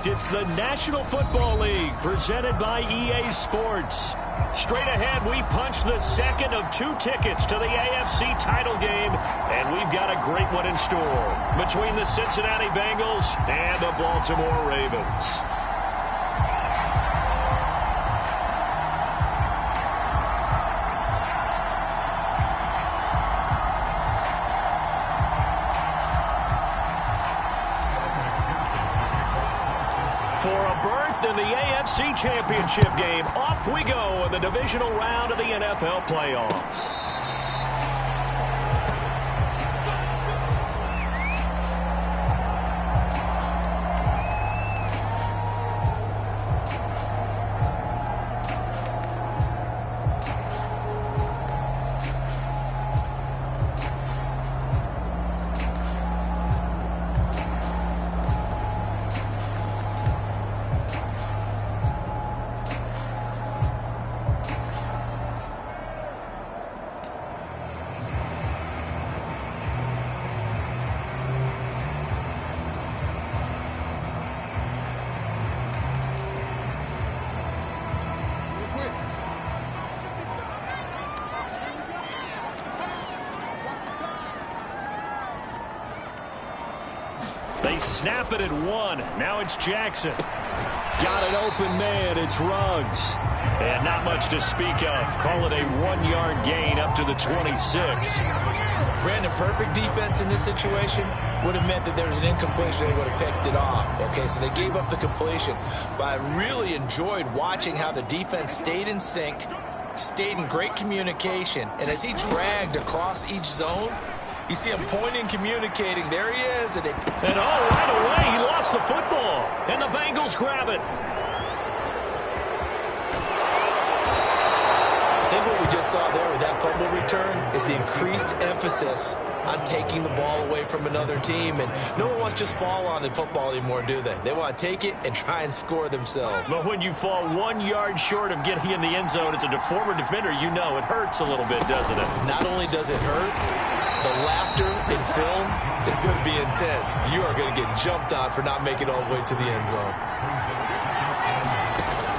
correct. It's the National Football League presented by EA Sports. Straight ahead, we punch the second of 2 tickets to the AFC title game, and we've got a great one in store between the Cincinnati Bengals and the Baltimore Ravens. For a berth in the AFC Championship game, off we go in the divisional round of the NFL playoffs. They snap it at 1. Now it's Jackson. Got an open man. It's Ruggs. And not much to speak of. Call it a 1-yard gain up to the 26. Brandon, perfect defense in this situation would have meant that there was an incompletion. They would have picked it off. Okay, so they gave up the completion. But I really enjoyed watching how the defense stayed in sync, stayed in great communication. And as he dragged across each zone, you see him pointing, communicating. There he is. And right away, he lost the football. And the Bengals grab it. I think what we just saw there with that fumble return is the increased emphasis on taking the ball away from another team. And no one wants to just fall on in football anymore, do they? They want to take it and try and score themselves. But when you fall 1 yard short of getting in the end zone as a former defender, you know it hurts a little bit, doesn't it? Not only does it hurt, the laughter in film is going to be intense. You are going to get jumped on for not making it all the way to the end zone.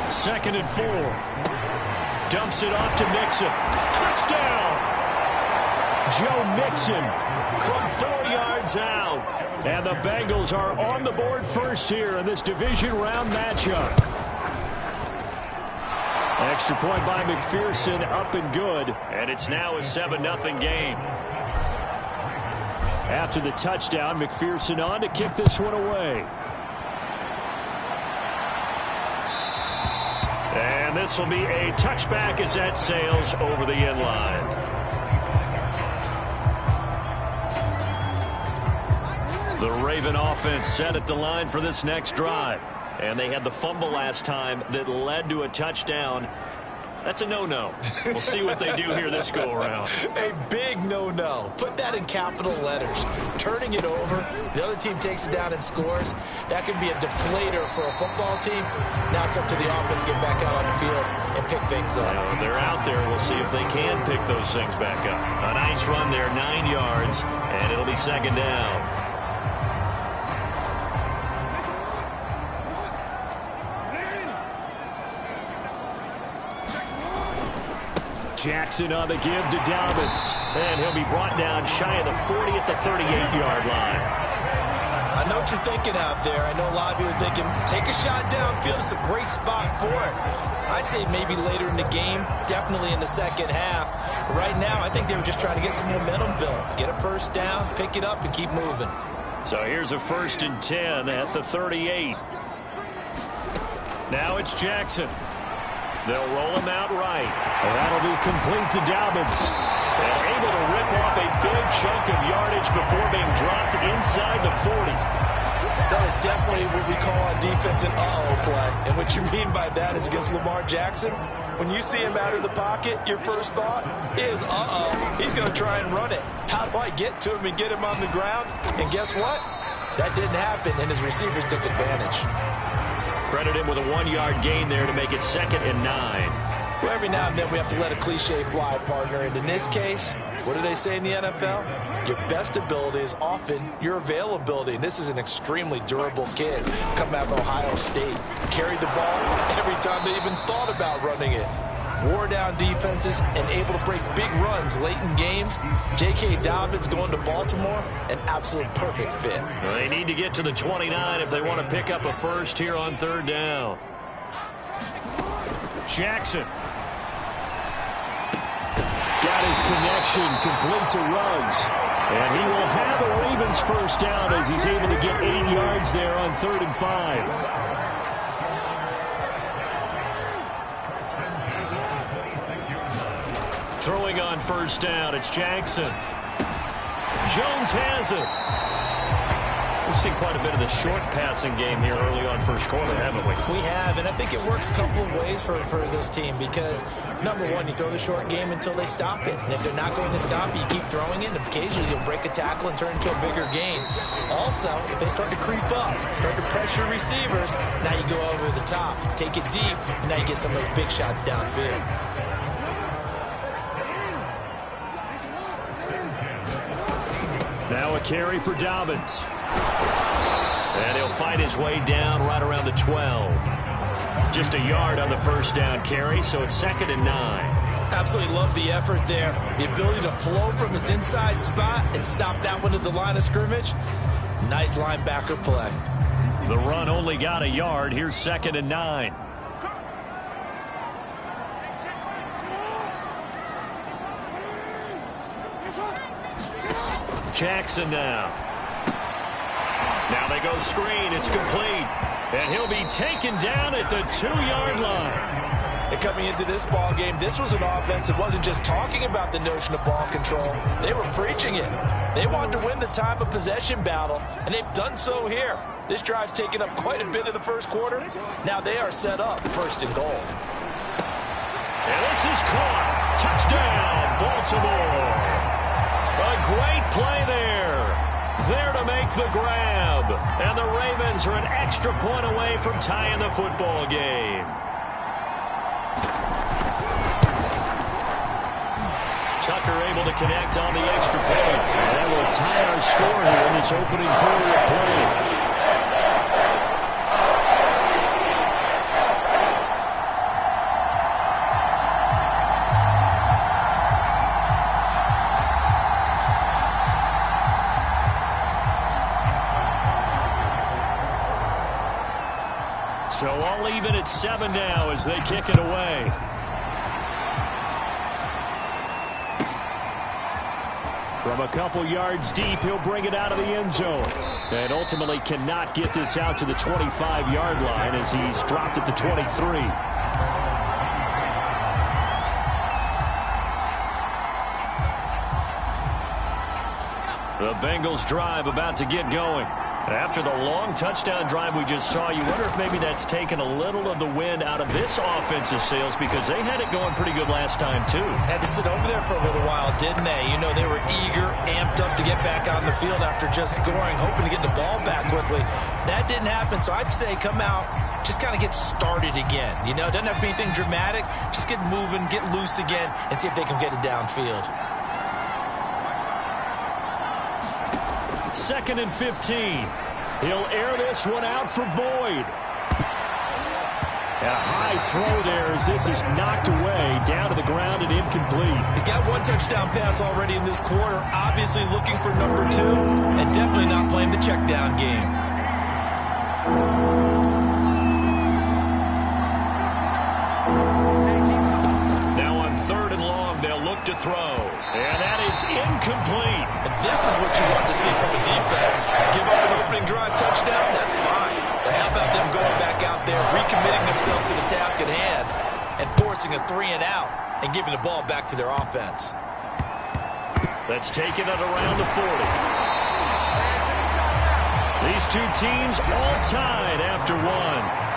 2nd and 4. Dumps it off to Mixon. Touchdown! Joe Mixon from 4 yards out. And the Bengals are on the board first here in this division round matchup. Extra point by McPherson, up and good. And it's now a 7-0 game. After the touchdown, McPherson on to kick this one away. And this will be a touchback as that sails over the end line. The Raven offense set at the line for this next drive. And they had the fumble last time that led to a touchdown. That's a no-no. We'll see what they do here this go-around. A big no-no. Put that in capital letters. Turning it over, the other team takes it down and scores. That can be a deflator for a football team. Now it's up to the offense to get back out on the field and pick things up. They're out there. We'll see if they can pick those things back up. A nice run there, 9 yards, and it'll be 2nd down. Jackson on the give to Dobbins. And he'll be brought down shy of the 40 at the 38-yard line. I know what you're thinking out there. I know a lot of you are thinking, take a shot downfield. It's a great spot for it. I'd say maybe later in the game, definitely in the second half. But right now, I think they were just trying to get some momentum built. Get a first down, pick it up, and keep moving. So here's a 1st and 10 at the 38. Now it's Jackson. They'll roll him out right. And that'll be complete to Dobbins. And able to rip off a big chunk of yardage before being dropped inside the 40. That is definitely what we call on defense an uh-oh play. And what you mean by that is against Lamar Jackson, when you see him out of the pocket, your first thought is, uh-oh, he's going to try and run it. How do I get to him and get him on the ground? And guess what? That didn't happen, and his receivers took advantage. Credit him with a 1-yard gain there to make it 2nd and 9. Well, every now and then we have to let a cliche fly, partner. And in this case, What do they say in the NFL? Your best ability is often your availability. And this is an extremely durable kid coming out of Ohio State. Carried the ball every time they even thought about running it. Wore down defenses and able to break big runs late in games. J.K. Dobbins going to Baltimore, an absolute perfect fit. Well, they need to get to the 29 if they want to pick up a first here on third down. Jackson. Got his connection complete to Ruggs. And he will have a Ravens first down as he's able to get 8 yards there on 3rd and 5. Throwing on first down, it's Jackson. Jones has it. We've seen quite a bit of the short passing game here early on first quarter, haven't we? We have, and I think it works a couple of ways for this team because, number one, you throw the short game until they stop it. And if they're not going to stop it, you keep throwing it, and occasionally you'll break a tackle and turn it into a bigger gain. Also, if they start to creep up, start to pressure receivers, now you go over the top, take it deep, and now you get some of those big shots downfield. Now a carry for Dobbins. And he'll fight his way down right around the 12. Just a yard on the first down carry, so it's 2nd and 9. Absolutely love the effort there. The ability to flow from his inside spot and stop that one at the line of scrimmage. Nice linebacker play. The run only got a yard. Here's 2nd and 9. Jackson now. Now they go screen. It's complete. And he'll be taken down at the 2-yard line. And coming into this ball game, this was an offense that wasn't just talking about the notion of ball control. They were preaching it. They wanted to win the time of possession battle, and they've done so here. This drive's taken up quite a bit of the first quarter. Now they are set up 1st and goal. And this is caught. Touchdown, Baltimore. A great play there. There to make the grab. And the Ravens are an extra point away from tying the football game. Tucker able to connect on the extra point. That will tie our score here in this opening quarter of play. So all even at 7 now as they kick it away. From a couple yards deep, he'll bring it out of the end zone. And ultimately cannot get this out to the 25-yard line as he's dropped at the 23. The Bengals drive about to get going. After the long touchdown drive we just saw, you wonder if maybe that's taken a little of the wind out of this offensive sails because they had it going pretty good last time, too. Had to sit over there for a little while, didn't they? You know, they were eager, amped up to get back on the field after just scoring, hoping to get the ball back quickly. That didn't happen, so I'd say come out, just kind of get started again. You know, it doesn't have to be anything dramatic. Just get moving, get loose again, and see if they can get it downfield. 2nd and 15. He'll air this one out for Boyd. And a high throw there as this is knocked away, down to the ground and incomplete. He's got 1 touchdown pass already in this quarter, obviously looking for number 2, and definitely not playing the check down game. Now on 3rd and long, they'll look to throw. And that is incomplete. And this is what you want to see from a defense. Give up an opening drive touchdown, that's fine. But how about them going back out there, recommitting themselves to the task at hand, and forcing a 3 and out, and giving the ball back to their offense. Let's take it at around the 40. These two teams all tied after 1.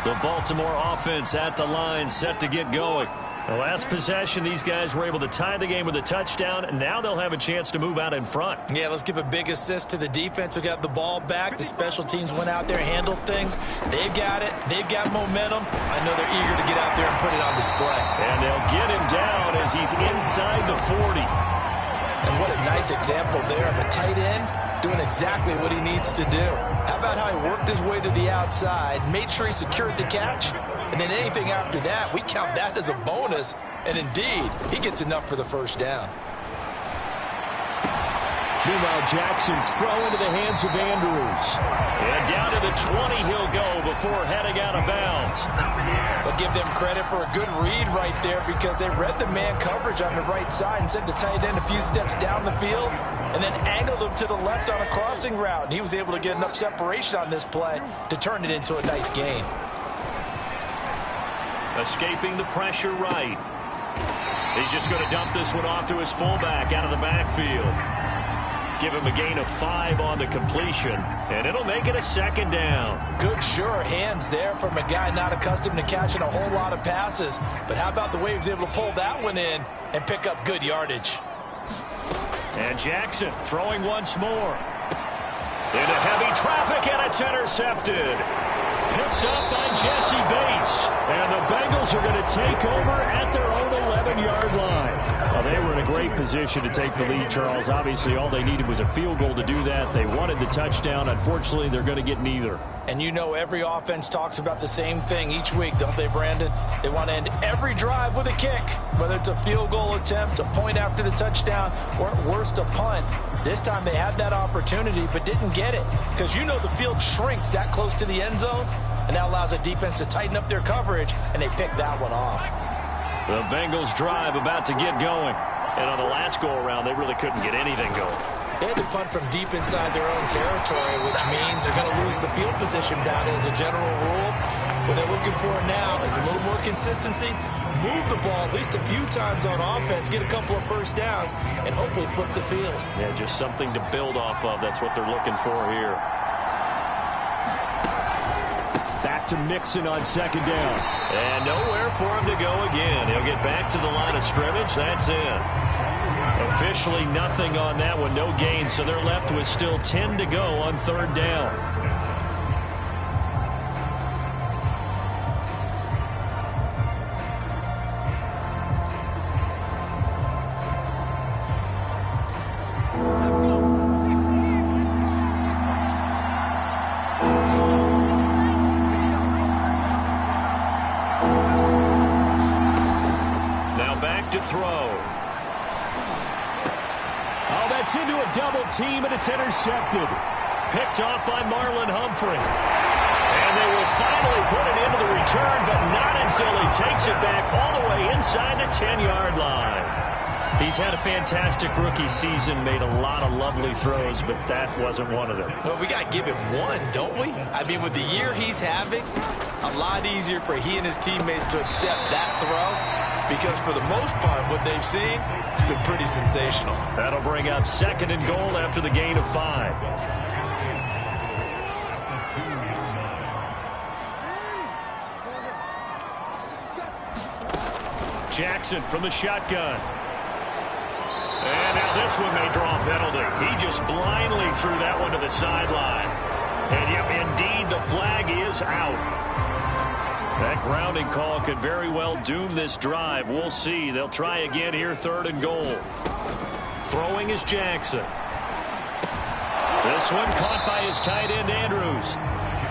The Baltimore offense at the line, set to get going. The last possession, these guys were able to tie the game with a touchdown, and now they'll have a chance to move out in front. Yeah, let's give a big assist to the defense who got the ball back. The special teams went out there, handled things. They've got it. They've got momentum. I know they're eager to get out there and put it on display. And they'll get him down as he's inside the 40. And what a nice example there of a tight end doing exactly what he needs to do. How about how he worked his way to the outside, made sure he secured the catch, and then anything after that, we count that as a bonus. And indeed, he gets enough for the first down. Meanwhile, Jackson's throw into the hands of Andrews. And down to the 20 he'll go before heading out of bounds. But give them credit for a good read right there because they read the man coverage on the right side and sent the tight end a few steps down the field and then angled him to the left on a crossing route. And he was able to get enough separation on this play to turn it into a nice gain. Escaping the pressure right. He's just going to dump this one off to his fullback out of the backfield. Give him a gain of 5 on the completion, and it'll make it a second down. Good, sure hands there from a guy not accustomed to catching a whole lot of passes. But how about the way he was able to pull that one in and pick up good yardage? And Jackson throwing once more. Into heavy traffic, and it's intercepted. Picked up by Jesse Bates. And the Bengals are going to take over at their own 11-yard line. Well, they were in a great position to take the lead, Charles. Obviously, all they needed was a field goal to do that. They wanted the touchdown. Unfortunately, they're going to get neither. And you know every offense talks about the same thing each week, don't they, Brandon? They want to end every drive with a kick, whether it's a field goal attempt, a point after the touchdown, or at worst a punt. This time they had that opportunity but didn't get it because you know the field shrinks that close to the end zone, and that allows the defense to tighten up their coverage, and they picked that one off. The Bengals drive about to get going. And on the last go-around, they really couldn't get anything going. They had to punt from deep inside their own territory, which means they're going to lose the field position battle as a general rule. What they're looking for now is a little more consistency, move the ball at least a few times on offense, get a couple of first downs, and hopefully flip the field. Yeah, just something to build off of. That's what they're looking for here. Back to Mixon on second down. And nowhere for him to go again. He'll get back to the line of scrimmage. That's it. Officially nothing on that one. No gain, so they're left with still 10 to go on third down. Into a double team, and it's intercepted. Picked off by Marlon Humphrey. And they will finally put it into the return, but not until he takes it back all the way inside the 10-yard line. He's had a fantastic rookie season, made a lot of lovely throws, but that wasn't one of them. Well, we got to give him one, don't we? I mean, with the year he's having, a lot easier for he and his teammates to accept that throw. Because for the most part, what they've seen, it's been pretty sensational. That'll bring up second and goal after the gain of 5. Jackson from the shotgun. And now this one may draw a penalty. He just blindly threw that one to the sideline. And yep, indeed, the flag is out. That grounding call could very well doom this drive. We'll see. They'll try again here, third and goal. Throwing is Jackson. This one caught by his tight end, Andrews.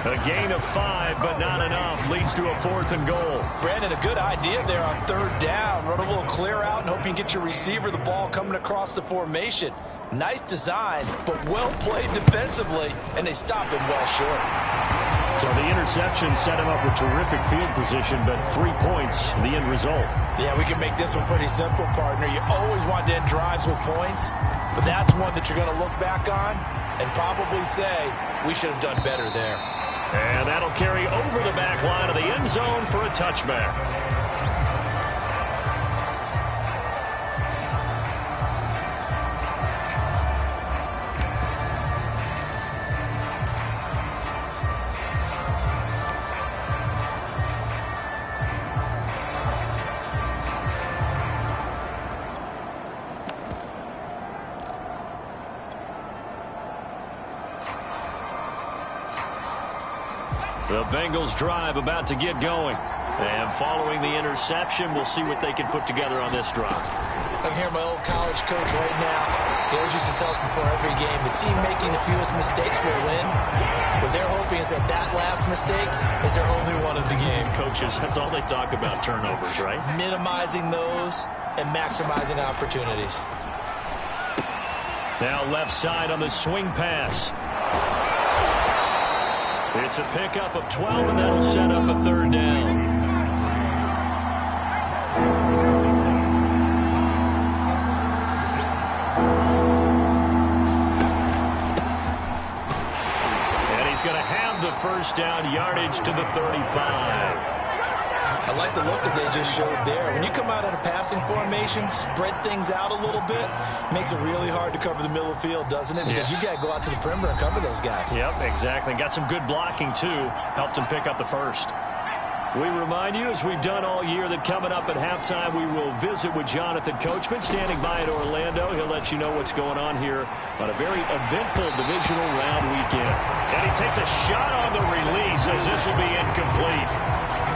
A gain of 5, but not enough. Leads to a fourth and goal. Brandon, a good idea there on third down. Run a little clear out and hope you can get your receiver the ball coming across the formation. Nice design, but well played defensively, and they stop him well short. So the interception set him up with terrific field position, but 3 points, the end result. Yeah, we can make this one pretty simple, partner. You always want to end drives with points, but that's one that you're going to look back on and probably say, we should have done better there. And that'll carry over the back line of the end zone for a touchback. The Bengals drive about to get going. And following the interception, we'll see what they can put together on this drive. I'm hearing my old college coach right now. He always used to tell us before every game, the team making the fewest mistakes will win. What they're hoping is that that last mistake is their only one of the game. Coaches, that's all they talk about, turnovers, right? Minimizing those and maximizing opportunities. Now left side on the swing pass. It's a pickup of 12, and that'll set up a third down. And he's going to have the first down, yardage to the 35. I like the look that they just showed there. When you come out of a passing formation, spread things out a little bit, makes it really hard to cover the middle of the field, doesn't it? Because you got to go out to the perimeter and cover those guys. Yep, exactly. Got some good blocking, too. Helped him pick up the first. We remind you, as we've done all year, that coming up at halftime, we will visit with Jonathan Coachman, standing by at Orlando. He'll let you know what's going on here on a very eventful divisional round weekend. And he takes a shot on the release, as this will be incomplete.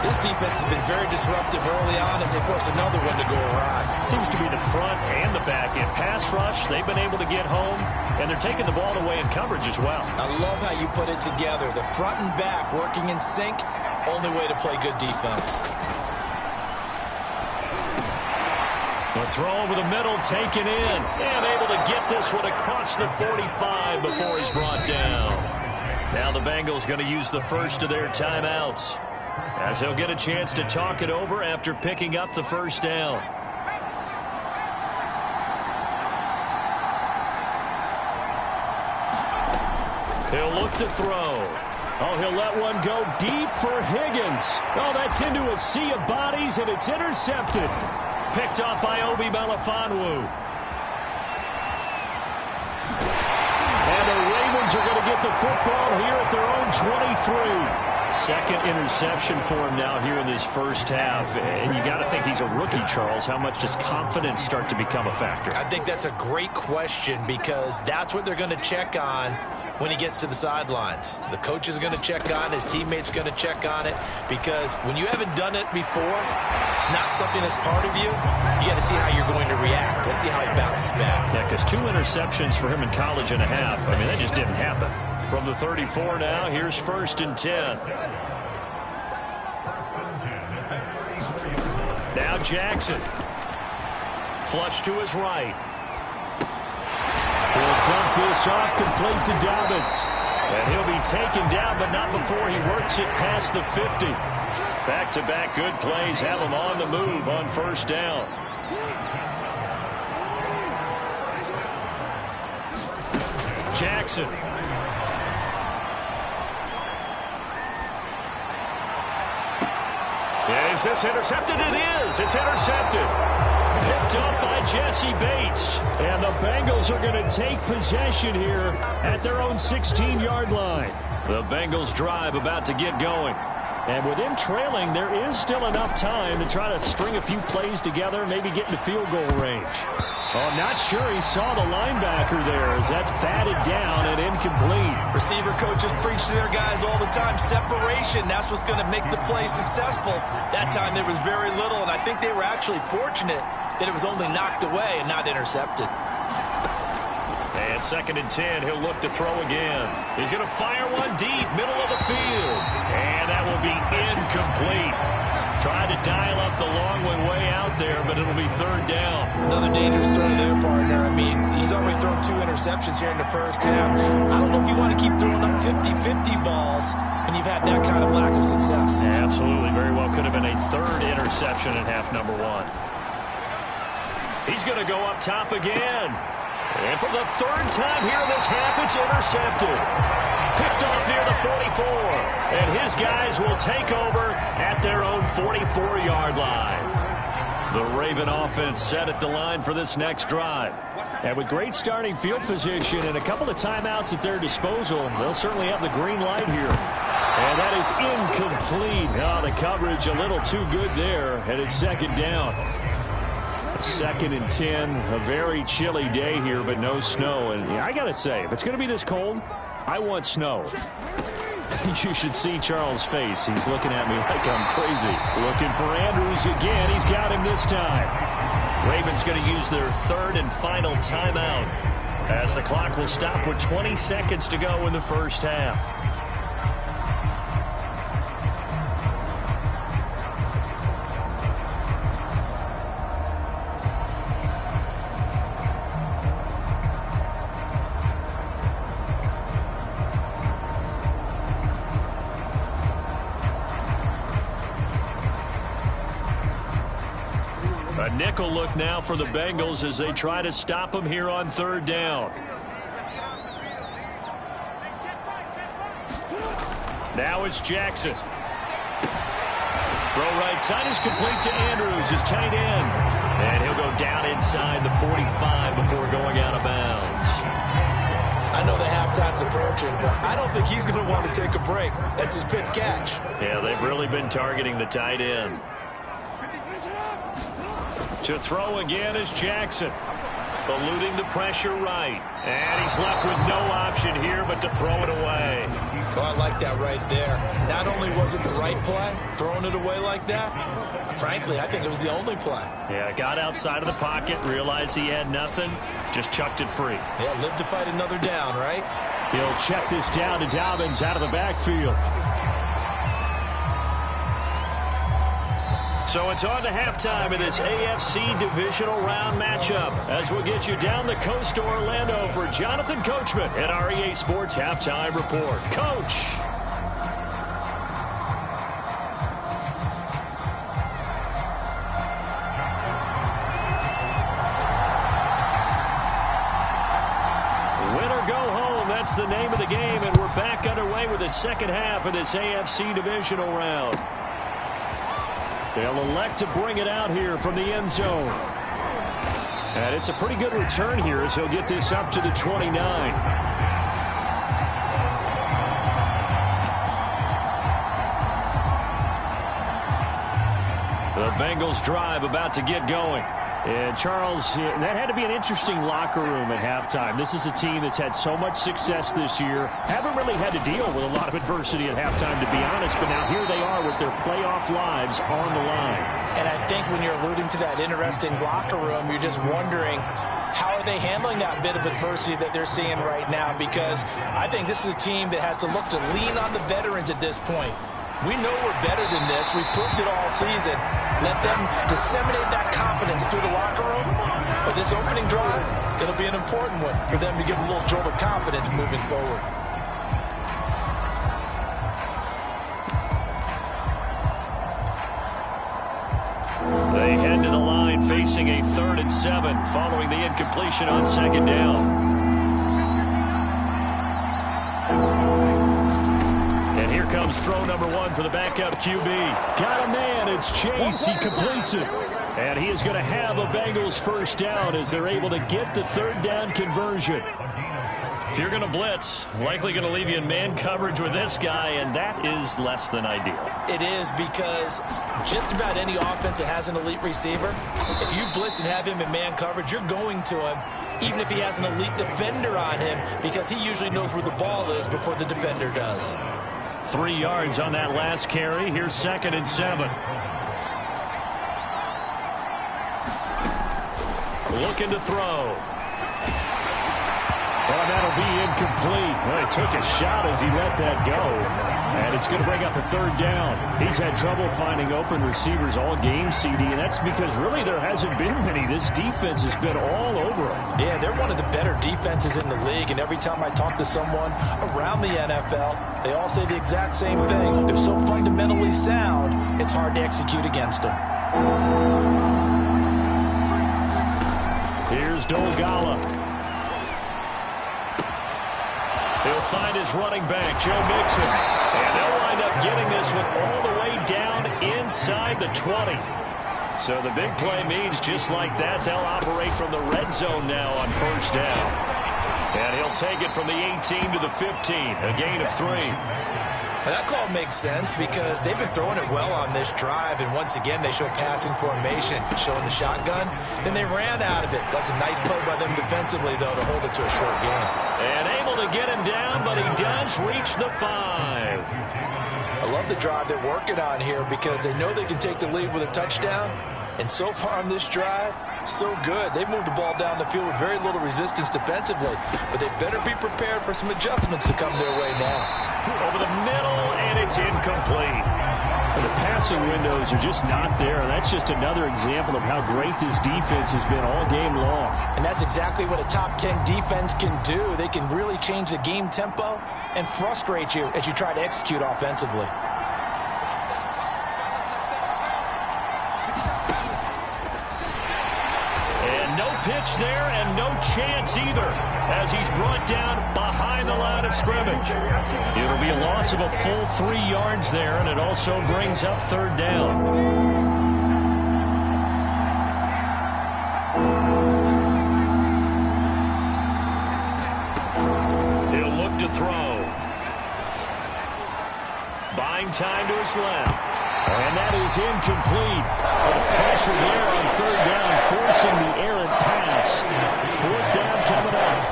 This defense has been very disruptive early on as they force another one to go awry. Seems to be the front and the back end. Pass rush, they've been able to get home, and they're taking the ball away in coverage as well. I love how you put it together. The front and back working in sync, only way to play good defense. The throw over the middle, taken in, and able to get this one across the 45 before he's brought down. Now the Bengals going to use the first of their timeouts, as he'll get a chance to talk it over after picking up the first down. He'll look to throw. Oh, he'll let one go deep for Higgins. Oh, that's into a sea of bodies, and it's intercepted. Picked off by Obi Melifonwu. And the Ravens are going to get the football here at their own 23. Second interception for him now here in this first half. And you got to think he's a rookie, Charles. How much does confidence start to become a factor? I think that's a great question, because that's what they're going to check on when he gets to the sidelines. The coach is going to check on it. His teammates are going to check on it, because when you haven't done it before, it's not something that's part of you. You got to see how you're going to react. Let's see how he bounces back. Yeah, because 2 interceptions for him in college and a half. I mean, that just didn't happen. From the 34 now, here's 1st and 10. Now Jackson. Flush to his right. He'll dump this off complete to Dobbins. And he'll be taken down, but not before he works it past the 50. Back-to-back good plays have him on the move on first down. Jackson. Is this intercepted? It is. It's intercepted. Picked up by Jesse Bates. And the Bengals are going to take possession here at their own 16-yard line. The Bengals drive about to get going. And with him trailing, there is still enough time to try to string a few plays together, maybe get into field goal range. Oh, I'm not sure he saw the linebacker there, as that's batted down and incomplete. Receiver coaches preach to their guys all the time. Separation, that's what's going to make the play successful. That time there was very little, and I think they were actually fortunate that it was only knocked away and not intercepted. And 2nd and 10, he'll look to throw again. He's going to fire one deep, middle of the field. And that will be incomplete. Tried to dial up the long one way out there, but it'll be 3rd down. Another dangerous throw there, partner. I mean, he's already thrown 2 interceptions here in the first half. I don't know if you want to keep throwing up 50-50 balls when you've had that kind of lack of success. Absolutely. Very well could have been a 3rd interception in half number 1. He's going to go up top again. And for the 3rd time here in this half, it's intercepted. Picked off near the 44. And his guys will take over at their own 44-yard line. The Raven offense set at the line for this next drive. And with great starting field position and a couple of timeouts at their disposal, they'll certainly have the green light here. And that is incomplete. Oh, the coverage a little too good there. And it's 2nd down. 2nd and 10, a very chilly day here, but no snow. And I got to say, if it's going to be this cold, I want snow. You should see Charles' face. He's looking at me like I'm crazy. Looking for Andrews again. He's got him this time. Ravens going to use their third and final timeout as the clock will stop with 20 seconds to go in the first half. A nickel look now for the Bengals as they try to stop him here on third down. Now it's Jackson. Throw right side is complete to Andrews, his tight end. And he'll go down inside the 45 before going out of bounds. I know the halftime's approaching, but I don't think he's going to want to take a break. That's his fifth catch. Yeah, they've really been targeting the tight end. To throw again is Jackson. Eluding the pressure right. And he's left with no option here but to throw it away. Oh, I like that right there. Not only was it the right play, throwing it away like that, frankly, I think it was the only play. Yeah, got outside of the pocket, realized he had nothing, just chucked it free. Yeah, live to fight another down, right? He'll check this down to Dobbins out of the backfield. So it's on to halftime of this AFC divisional round matchup as we'll get you down the coast to Orlando for Jonathan Coachman at our EA Sports Halftime Report. Coach. Win or go home, that's the name of the game, and we're back underway with the second half of this AFC divisional round. They'll elect to bring it out here from the end zone. And it's a pretty good return here as he'll get this up to the 29. The Bengals drive about to get going. And Charles, that had to be an interesting locker room at halftime. This is a team that's had so much success this year. Haven't really had to deal with a lot of adversity at halftime, to be honest. But now here they are with their playoff lives on the line. And I think when you're alluding to that interesting locker room, you're just wondering, how are they handling that bit of adversity that they're seeing right now? Because I think this is a team that has to look to lean on the veterans at this point. We know we're better than this. We've proved it all season. Let them disseminate that confidence through the locker room. But this opening drive, it'll be an important one for them to give a little jolt of confidence moving forward. They head to the line facing a 3rd and 7 following the incompletion on second down. And here comes throw number 1 for the backup QB. Got a man. It's Chase. He completes it. And he is going to have a Bengals first down as they're able to get the 3rd down conversion. If you're going to blitz, likely going to leave you in man coverage with this guy, and that is less than ideal. It is, because just about any offense that has an elite receiver, if you blitz and have him in man coverage, you're going to him, even if he has an elite defender on him, because he usually knows where the ball is before the defender does. 3 yards on that last carry. Here's 2nd and 7. Looking to throw. Well, that'll be incomplete. Well, he took a shot as he let that go. And it's going to bring up a 3rd down. He's had trouble finding open receivers all game, CD, and that's because really there hasn't been many. This defense has been all over him. Yeah, they're one of the better defenses in the league, and every time I talk to someone around the NFL, they all say the exact same thing. They're so fundamentally sound, it's hard to execute against them. Here's Dolgala. He'll find his running back, Joe Mixon. And they'll wind up getting this one all the way down inside the 20. So the big play means just like that, they'll operate from the red zone now on first down. And he'll take it from the 18 to the 15, a gain of 3. And that call makes sense because they've been throwing it well on this drive, and once again they show passing formation, showing the shotgun. Then they ran out of it. That's a nice play by them defensively, though, to hold it to a short game. And able able to get him down, but he does reach the 5. I love the drive they're working on here because they know they can take the lead with a touchdown. And so far on this drive, so good. They've moved the ball down the field with very little resistance defensively. But they better be prepared for some adjustments to come their way now. Over the middle, and it's incomplete. And the passing windows are just not there. And that's just another example of how great this defense has been all game long. And that's exactly what a top 10 defense can do. They can really change the game tempo and frustrate you as you try to execute offensively. Pitch there, and no chance either, as he's brought down behind the line of scrimmage. It'll be a loss of a full 3 yards there, and it also brings up 3rd down. He'll look to throw. Buying time to his left. And that is incomplete. Pressure there on 3rd down, forcing the errant pass. 4th down coming up.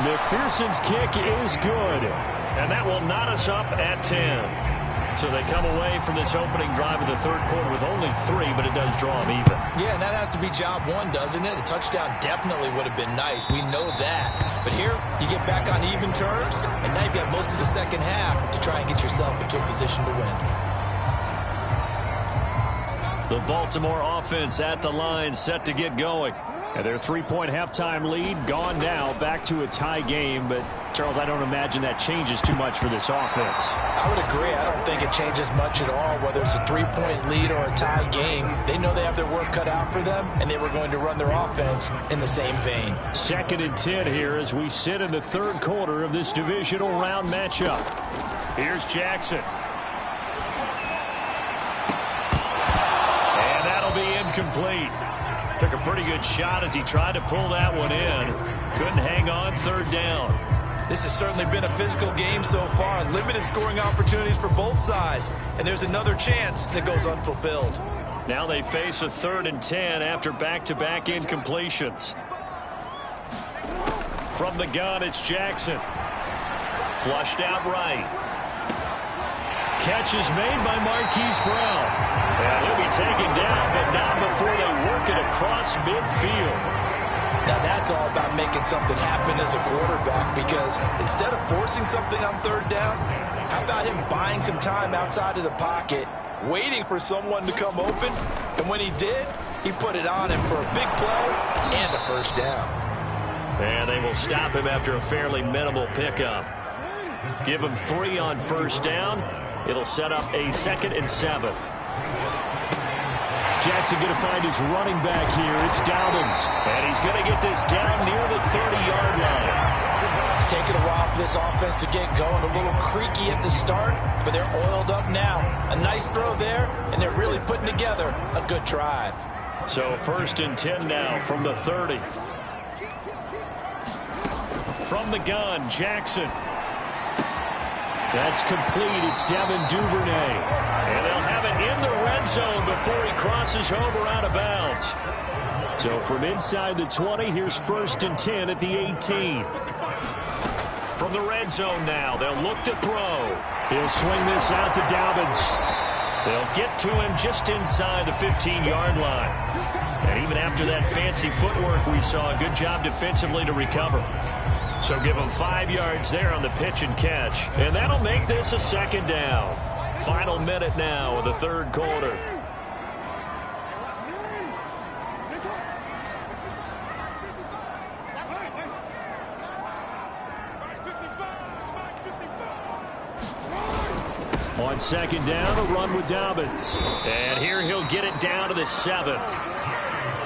McPherson's kick is good. And that will knot us up at 10. So they come away from this opening drive of the 3rd quarter with only 3, but it does draw them even. Yeah, and that has to be job 1, doesn't it? A touchdown definitely would have been nice. We know that. But here, you get back on even terms, and now you've got most of the second half to try and get yourself into a position to win. The Baltimore offense at the line, set to get going. And their 3-point halftime lead gone now, back to a tie game. But, Charles, I don't imagine that changes too much for this offense. I would agree. I don't think it changes much at all, whether it's a 3-point lead or a tie game. They know they have their work cut out for them, and they were going to run their offense in the same vein. 2nd and 10 here as we sit in the 3rd quarter of this divisional round matchup. Here's Jackson. And that'll be incomplete. Took a pretty good shot as he tried to pull that one in. Couldn't hang on, 3rd down. This has certainly been a physical game so far. Limited scoring opportunities for both sides. And there's another chance that goes unfulfilled. Now they face a 3rd and 10 after back-to-back incompletions. From the gun, it's Jackson. Flushed out right. Catch is made by Marquise Brown. And he'll be taken down, but not before they work it across midfield. Now that's all about making something happen as a quarterback, because instead of forcing something on 3rd down, how about him buying some time outside of the pocket, waiting for someone to come open, and when he did, he put it on him for a big play and a 1st down. And they will stop him after a fairly minimal pickup. Give him 3 on 1st down. It'll set up a 2nd and 7. Jackson going to find his running back here. It's Dobbins. And he's going to get this down near the 30-yard line. It's taken a while for this offense to get going. A little creaky at the start, but they're oiled up now. A nice throw there, and they're really putting together a good drive. So 1st and 10 now from the 30. From the gun, Jackson. That's complete. It's Devin Duvernay. And they'll have it in the red zone before he crosses over out of bounds. So from inside the 20, here's 1st and 10 at the 18. From the red zone now, they'll look to throw. He'll swing this out to Dobbins. They'll get to him just inside the 15-yard line. And even after that fancy footwork we saw, a good job defensively to recover. So give him 5 yards there on the pitch and catch. And that'll make this a 2nd down. Final minute now of the 3rd quarter. On 2nd down, a run with Dobbins. And here he'll get it down to the 7.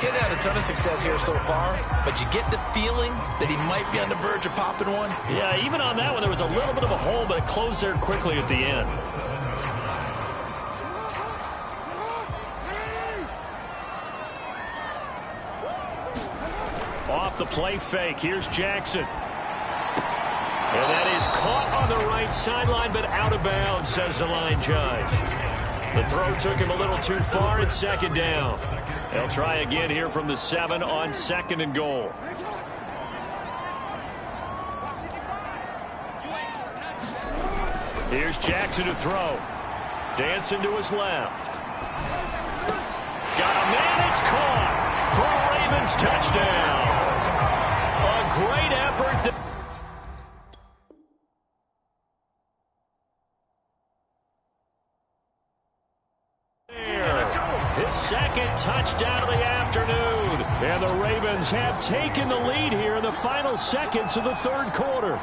Getting had a ton of success here so far, but you get the feeling that he might be on the verge of popping one. Yeah, even on that one, there was a little bit of a hole, but it closed there quickly at the end. Off the play fake, here's Jackson. And that is caught on the right sideline, but out of bounds, says the line judge. The throw took him a little too far. It's 2nd down. They'll try again here from the 7 on 2nd and goal. Here's Jackson to throw. Dancing to his left. Got a man, it's caught for a Ravens touchdown. A great effort. His second touchdown of the afternoon. And the Ravens have taken the lead here in the final seconds of the 3rd quarter.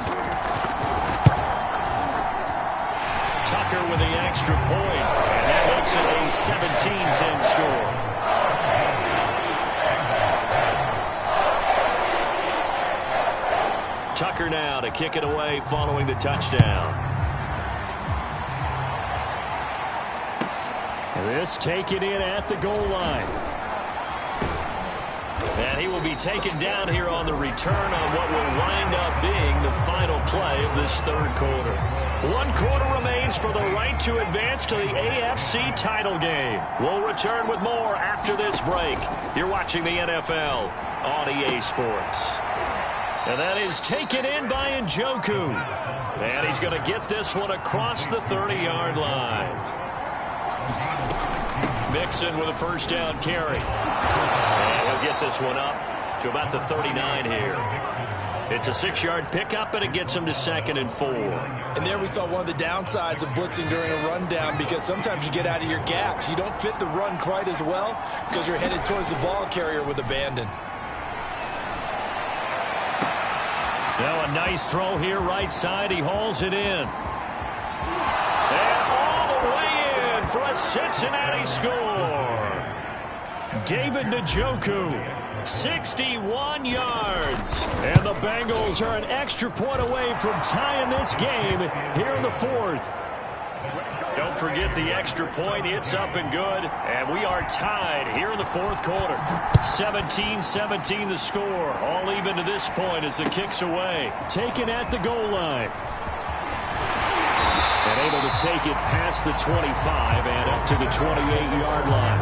Tucker with the extra point. And that makes it a 17-10 score. Tucker now to kick it away following the touchdown. This taken in at the goal line. And he will be taken down here on the return on what will wind up being the final play of this 3rd quarter. 1 quarter remains for the right to advance to the AFC title game. We'll return with more after this break. You're watching the NFL on EA Sports. And that is taken in by Njoku. And he's going to get this one across the 30-yard line. Mixon with a first down carry. And he'll get this one up to about the 39 here. It's a 6-yard pickup, and it gets him to 2nd and 4. And there we saw one of the downsides of blitzing during a rundown, because sometimes you get out of your gaps. You don't fit the run quite as well because you're headed towards the ball carrier with abandon. Now a nice throw here right side. He hauls it in. For a Cincinnati score. David Njoku, 61 yards. And the Bengals are an extra point away from tying this game here in the 4th. Don't forget the extra point. It's up and good. And we are tied here in the 4th quarter. 17-17 the score. All even to this point as the kick's away. Taken at the goal line. And able to take it past the 25 and up to the 28-yard line.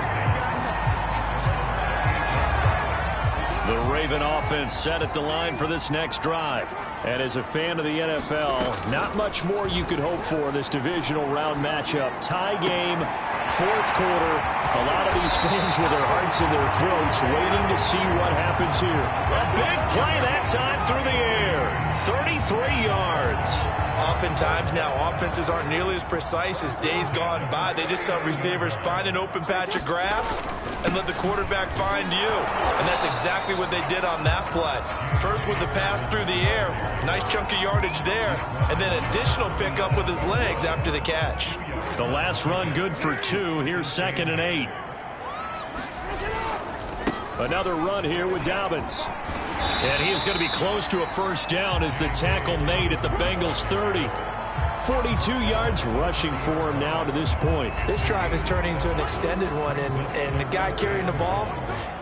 The Raven offense set at the line for this next drive. And as a fan of the NFL, not much more you could hope for this divisional round matchup. Tie game, 4th quarter. A lot of these fans with their hearts in their throats waiting to see what happens here. A big play that time through the air. 33 yards. Oftentimes now, offenses aren't nearly as precise as days gone by. They just tell receivers, find an open patch of grass and let the quarterback find you. And that's exactly what they did on that play. First with the pass through the air, nice chunk of yardage there, and then additional pickup with his legs after the catch. The last run good for 2. Here's 2nd and 8. Another run here with Dobbins. And he is going to be close to a first down as the tackle made at the Bengals 30. 42 yards rushing for him now to this point. This drive is turning into an extended one, and the guy carrying the ball,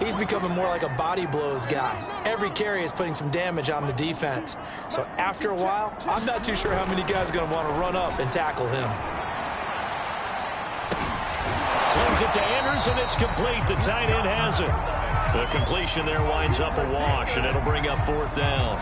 he's becoming more like a body blows guy. Every carry is putting some damage on the defense. So after a while, I'm not too sure how many guys are going to want to run up and tackle him. Slings it to Andrews, and it's complete. The tight end has it. The completion there winds up a wash, and it'll bring up 4th down.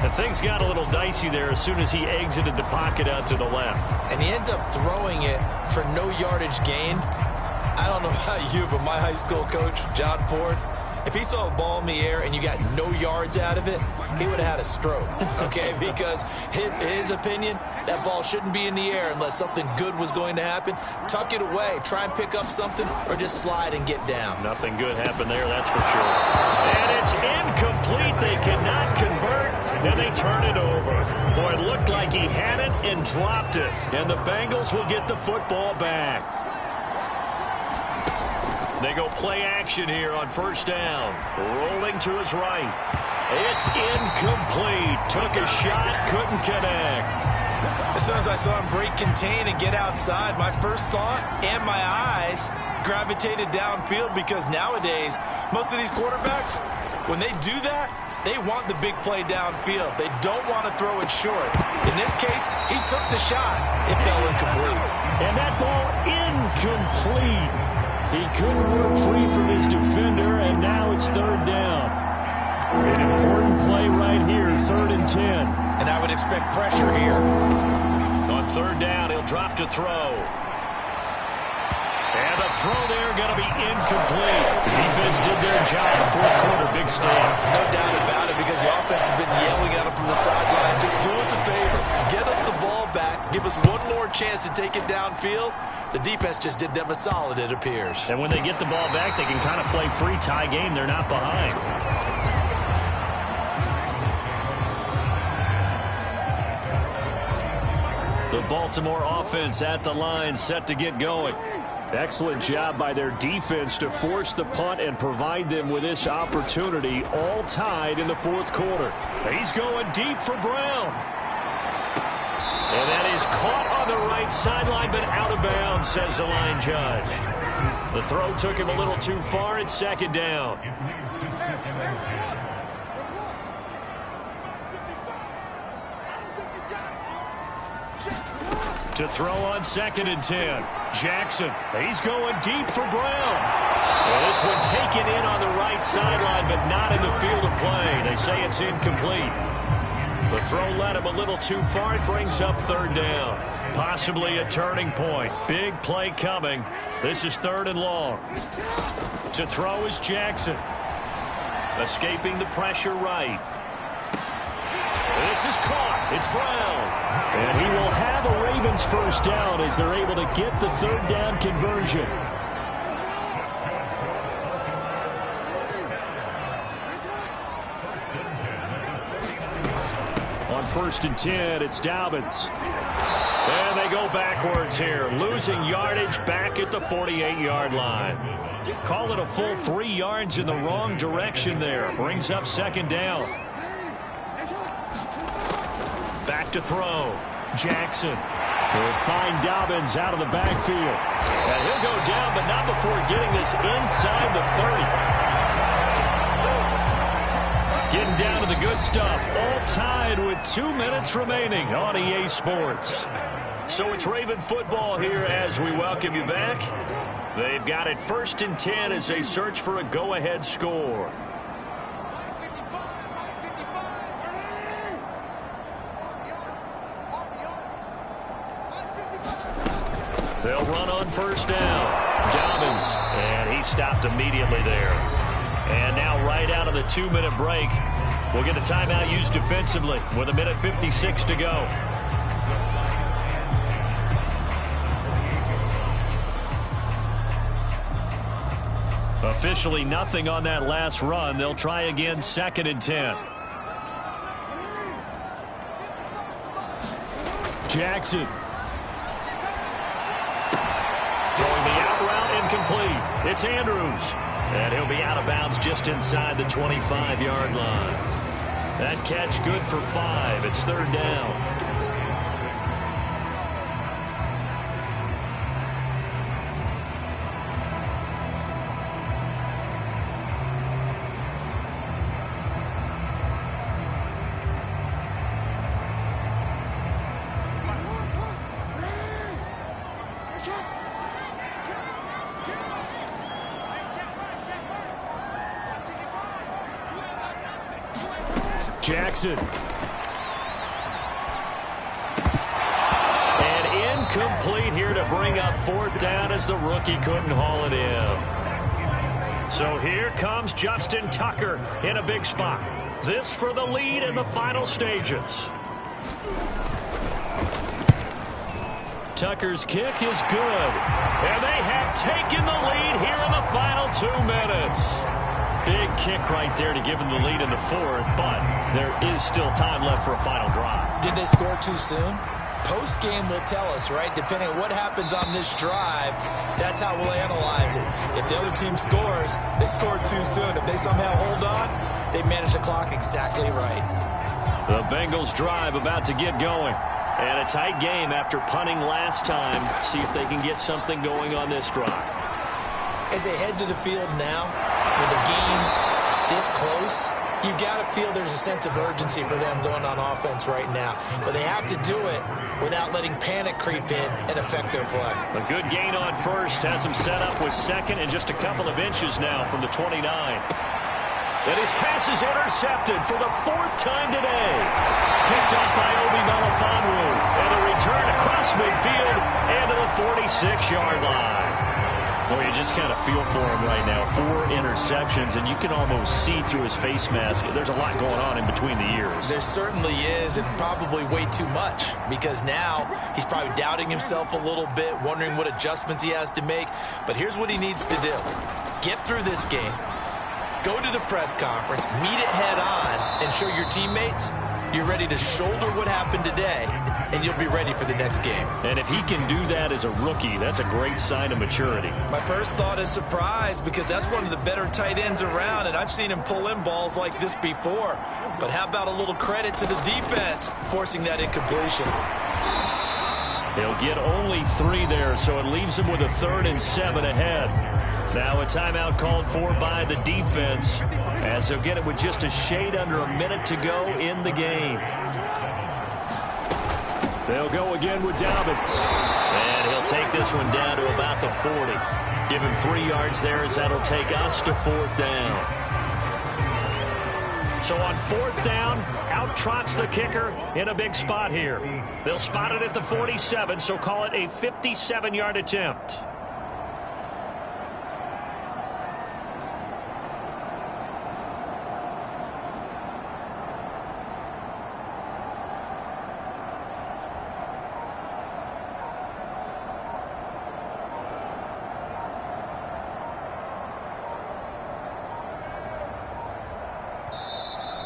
And things got a little dicey there as soon as he exited the pocket out to the left. And he ends up throwing it for no yardage gained. I don't know about you, but my high school coach, John Ford, if he saw a ball in the air and you got no yards out of it, he would have had a stroke, okay? Because his opinion, that ball shouldn't be in the air unless something good was going to happen. Tuck it away, try and pick up something, or just slide and get down. Nothing good happened there, that's for sure. And it's incomplete. They cannot convert, and they turn it over. Boy, it looked like he had it and dropped it. And the Bengals will get the football back. They go play action here on first down. Rolling to his right. It's incomplete. Took a shot, couldn't connect. As soon as I saw him break contain and get outside, my first thought and my eyes gravitated downfield, because nowadays, most of these quarterbacks, when they do that, they want the big play downfield. They don't want to throw it short. In this case, he took the shot. It fell incomplete. And that ball incomplete. He couldn't work free from his defender, and now it's third down. An important play right here, 3rd and 10. And I would expect pressure here. On third down, he'll drop to throw. And the throw there going to be incomplete. The defense did their job. 4th quarter, big stand. No doubt about it, because the offense has been yelling at him from the sideline. Just do us a favor. Get us the ball back. Give us one more chance to take it downfield. The defense just did them a solid, it appears. And when they get the ball back, they can kind of play free tie game. They're not behind. The Baltimore offense at the line, set to get going. Excellent job by their defense to force the punt and provide them with this opportunity, all tied in the 4th quarter. He's going deep for Brown. And that is caught on the right sideline, but out of bounds, says the line judge. The throw took him a little too far. It's 2nd down. To throw on 2nd and 10. Jackson, he's going deep for Brown. Well, this one taken in on the right sideline, but not in the field of play. They say it's incomplete. The throw led him a little too far. It brings up 3rd down. Possibly a turning point. Big play coming. This is 3rd and long. To throw is Jackson. Escaping the pressure right. This is caught. It's Brown. And he will have a Ravens 1st down as they're able to get the 3rd down conversion. On 1st and 10, it's Dobbins. And they go backwards here, losing yardage back at the 48-yard line. Call it a full 3 yards in the wrong direction there. Brings up 2nd down. Back to throw. Jackson will find Dobbins out of the backfield. And he'll go down, but not before getting this inside the 30. Getting down to the good stuff. All tied with 2 minutes remaining on EA Sports. So it's Raven football here as we welcome you back. They've got it 1st and 10 as they search for a go-ahead score. They'll run on 1st down. Dobbins, and he stopped immediately there. And now right out of the 2-minute break, we'll get a timeout used defensively with 1:56 to go. Officially nothing on that last run. They'll try again 2nd and 10. Jackson. Throwing the out route incomplete. It's Andrews. And he'll be out of bounds just inside the 25-yard line. That catch good for 5. It's 3rd down. Jackson. And incomplete here to bring up 4th down as the rookie couldn't haul it in. So here comes Justin Tucker in a big spot. This for the lead in the final stages. Tucker's kick is good. And they have taken the lead here in the final 2 minutes. Big kick right there to give them the lead in the 4th, but there is still time left for a final drive. Did they score too soon? Post-game will tell us, right? Depending on what happens on this drive, that's how we'll analyze it. If the other team scores, they scored too soon. If they somehow hold on, they manage the clock exactly right. The Bengals drive about to get going. And a tight game after punting last time. See if they can get something going on this drive. As they head to the field now, with a game this close, You've got to feel there's a sense of urgency for them going on offense right now. But they have to do it without letting panic creep in and affect their play. A good gain on first has him set up with second and just a couple of inches now from the 29. And his pass is intercepted for the 4th time today. Picked up by Obi Melifonwu. And a return across midfield and to the 46-yard line. Well, you just kind of feel for him right now. 4 interceptions, and you can almost see through his face mask. There's a lot going on in between the ears. There certainly is, and probably way too much, because now he's probably doubting himself a little bit, wondering what adjustments he has to make. But here's what he needs to do. Get through this game. Go to the press conference, meet it head on, and show your teammates you're ready to shoulder what happened today, and you'll be ready for the next game. And if he can do that as a rookie, that's a great sign of maturity. My first thought is surprise, because that's one of the better tight ends around, and I've seen him pull in balls like this before. But how about a little credit to the defense forcing that incompletion? He'll get only 3 there, so it leaves him with a 3rd and 7 ahead. Now a timeout called for by the defense, as he'll get it with just a shade under a minute to go in the game. They'll go again with Dobbins. And he'll take this one down to about the 40. Give him 3 yards there, as that'll take us to 4th down. So on 4th down, out trots the kicker in a big spot here. They'll spot it at the 47, so call it a 57-yard attempt.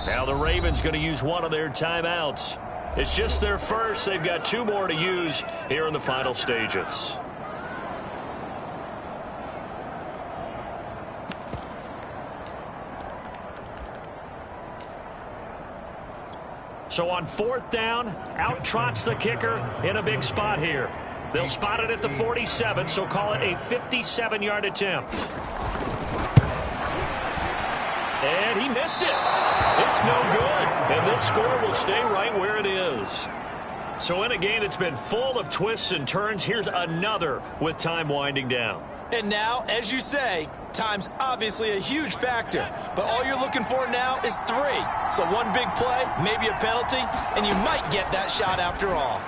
Now the Ravens going to use one of their timeouts. It's just their first. They've got 2 more to use here in the final stages. So on 4th down, out trots the kicker in a big spot here. They'll spot it at the 47, so call it a 57-yard attempt. And he missed it. It's no good. And this score will stay right where it is. So in a game that's been full of twists and turns, here's another with time winding down. And now, as you say, time's obviously a huge factor. But all you're looking for now is 3. So one big play, maybe a penalty, and you might get that shot after all.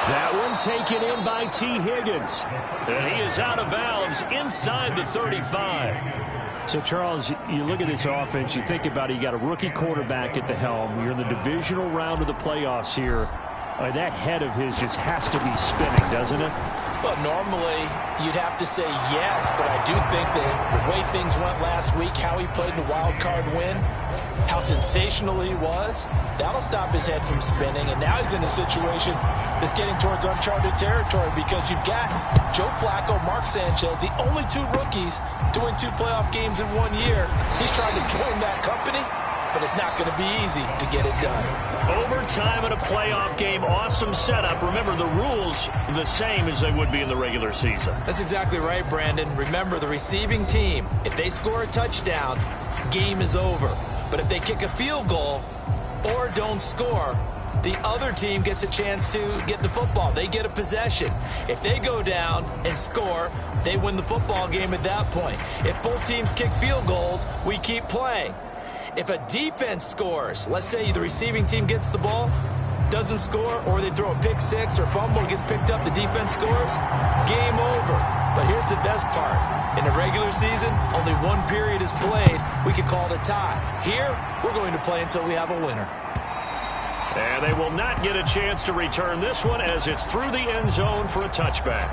That one taken in by T. Higgins. And he is out of bounds inside the 35. So, Charles, you look at this offense, you think about it, you got a rookie quarterback at the helm. You're in the divisional round of the playoffs here. That head of his just has to be spinning, doesn't it? Well, normally you'd have to say yes, but I do think that the way things went last week, how he played the wild card win, how sensational he was, that'll stop his head from spinning. And now he's in a situation that's getting towards uncharted territory, because you've got Joe Flacco, Mark Sanchez, the only 2 rookies doing 2 playoff games in 1 year. He's trying to join that company, but it's not going to be easy to get it done. Overtime in a playoff game, awesome setup. Remember, the rules the same as they would be in the regular season. That's exactly right, Brandon. Remember, the receiving team, if they score a touchdown, game is over. But if they kick a field goal or don't score, the other team gets a chance to get the football. They get a possession. If they go down and score, they win the football game at that point. If both teams kick field goals, we keep playing. If a defense scores, let's say the receiving team gets the ball, doesn't score, or they throw a pick 6 or fumble, gets picked up, the defense scores, game over. But here's the best part. In the regular season, only 1 period is played. We could call it a tie. Here, we're going to play until we have a winner. And they will not get a chance to return this one, as it's through the end zone for a touchback.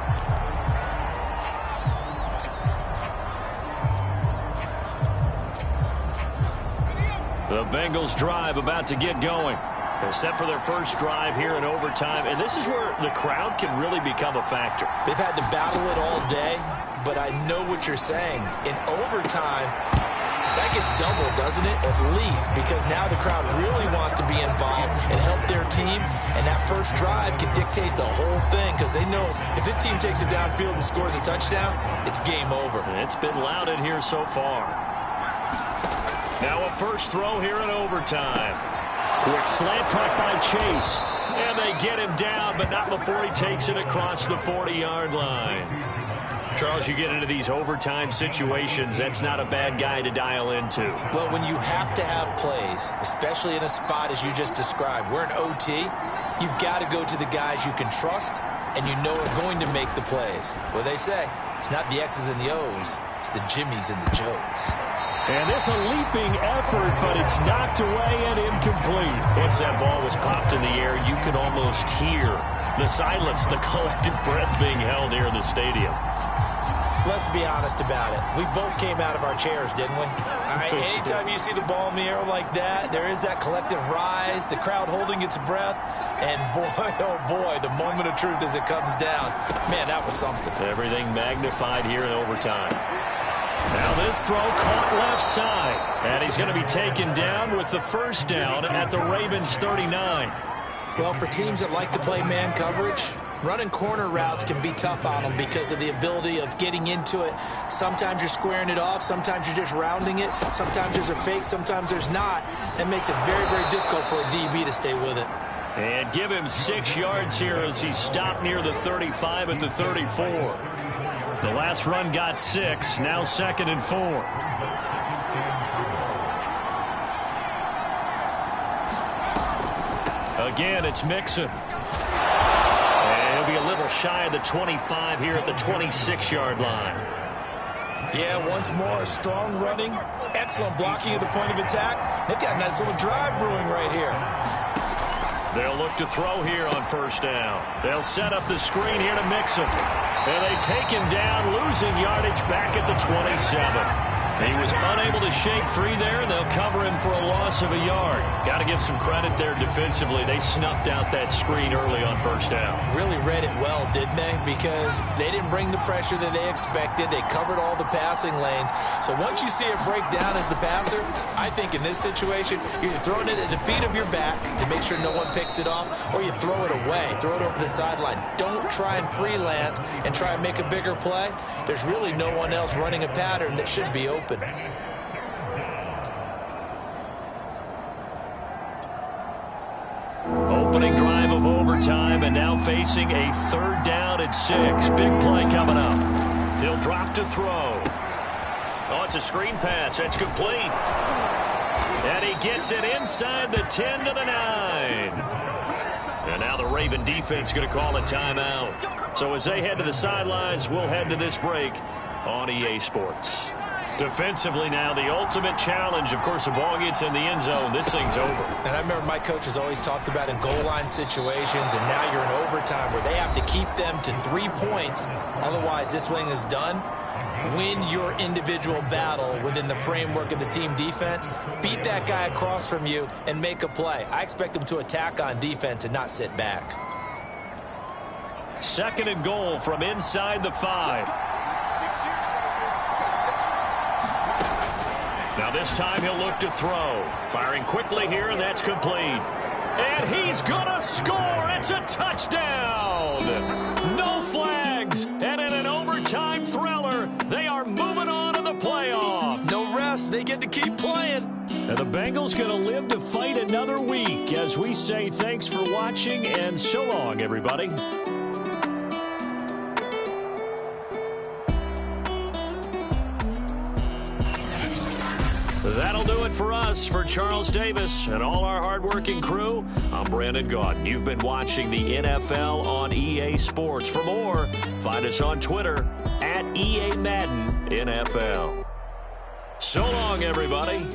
The Bengals drive about to get going. They're set for their first drive here in overtime, and this is where the crowd can really become a factor. They've had to battle it all day, but I know what you're saying. In overtime, that gets doubled, doesn't it? At least, because now the crowd really wants to be involved and help their team, and that first drive can dictate the whole thing, because they know if this team takes it downfield and scores a touchdown, it's game over. It's been loud in here so far. Now a first throw here in overtime. Quick slant caught by Chase. And they get him down, but not before he takes it across the 40-yard line. Charles, you get into these overtime situations, that's not a bad guy to dial into. Well, when you have to have plays, especially in a spot as you just described, we're in OT, you've got to go to the guys you can trust and you know are going to make the plays. What they say, it's not the X's and the O's, it's the Jimmies and the Joes. And this a leaping effort, but it's knocked away and incomplete. Once that ball was popped in the air, you could almost hear the silence, the collective breath being held here in the stadium. Let's be honest about it. We both came out of our chairs, didn't we? All right, anytime you see the ball in the air like that, there is that collective rise, the crowd holding its breath, and boy, oh boy, the moment of truth as it comes down. Man, that was something. Everything magnified here in overtime. Now this throw caught left side, and he's going to be taken down with the first down at the Ravens 39. Well, for teams that like to play man coverage, running corner routes can be tough on them because of the ability of getting into it. Sometimes you're squaring it off. Sometimes you're just rounding it. Sometimes there's a fake. Sometimes there's not. That makes it very, very difficult for a DB to stay with it. And give him 6 yards here as he stopped near the 35 at the 34. The last run got 6. Now 2nd and 4. Again, it's Mixon. And he'll be a little shy of the 25 here at the 26-yard line. Yeah, once more, strong running, excellent blocking at the point of attack. They've got a nice little drive brewing right here. They'll look to throw here on first down. They'll set up the screen here to Mixon. And they take him down, losing yardage back at the 27. He was unable to shake free there, and they'll cover him for a loss of a yard. Got to give some credit there defensively. They snuffed out that screen early on first down. Really read it well, didn't they? Because they didn't bring the pressure that they expected. They covered all the passing lanes. So once you see it break down as the passer, I think in this situation, you're either throwing it at the feet of your back to make sure no one picks it off, or you throw it away, throw it over the sideline. Don't try and freelance and try and make a bigger play. There's really no one else running a pattern that should be open. Opening drive of overtime, and now facing a 3rd down and 6. Big play coming up. He'll drop to throw. Oh, it's a screen pass. That's complete. And he gets it inside the 10 to the 9. And now the Raven defense going to call a timeout. So as they head to the sidelines, we'll head to this break on EA Sports. Defensively now, the ultimate challenge. Of course, the ball gets in the end zone. This thing's over. And I remember my coaches always talked about in goal line situations, and now you're in overtime where they have to keep them to 3 points. Otherwise, this thing is done. Win your individual battle within the framework of the team defense. Beat that guy across from you and make a play. I expect them to attack on defense and not sit back. 2nd and goal from inside the 5. Now this time he'll look to throw. Firing quickly here, and that's complete. And he's gonna score. It's a touchdown. No flags. And in an overtime thriller, they are moving on to the playoff. No rest. They get to keep playing. And the Bengals going to live to fight another week as we say thanks for watching and so long, everybody. That'll do it for us. For Charles Davis and all our hardworking crew, I'm Brandon Gaudin. You've been watching the NFL on EA Sports. For more, find us on Twitter @EA Madden NFL. So long, everybody.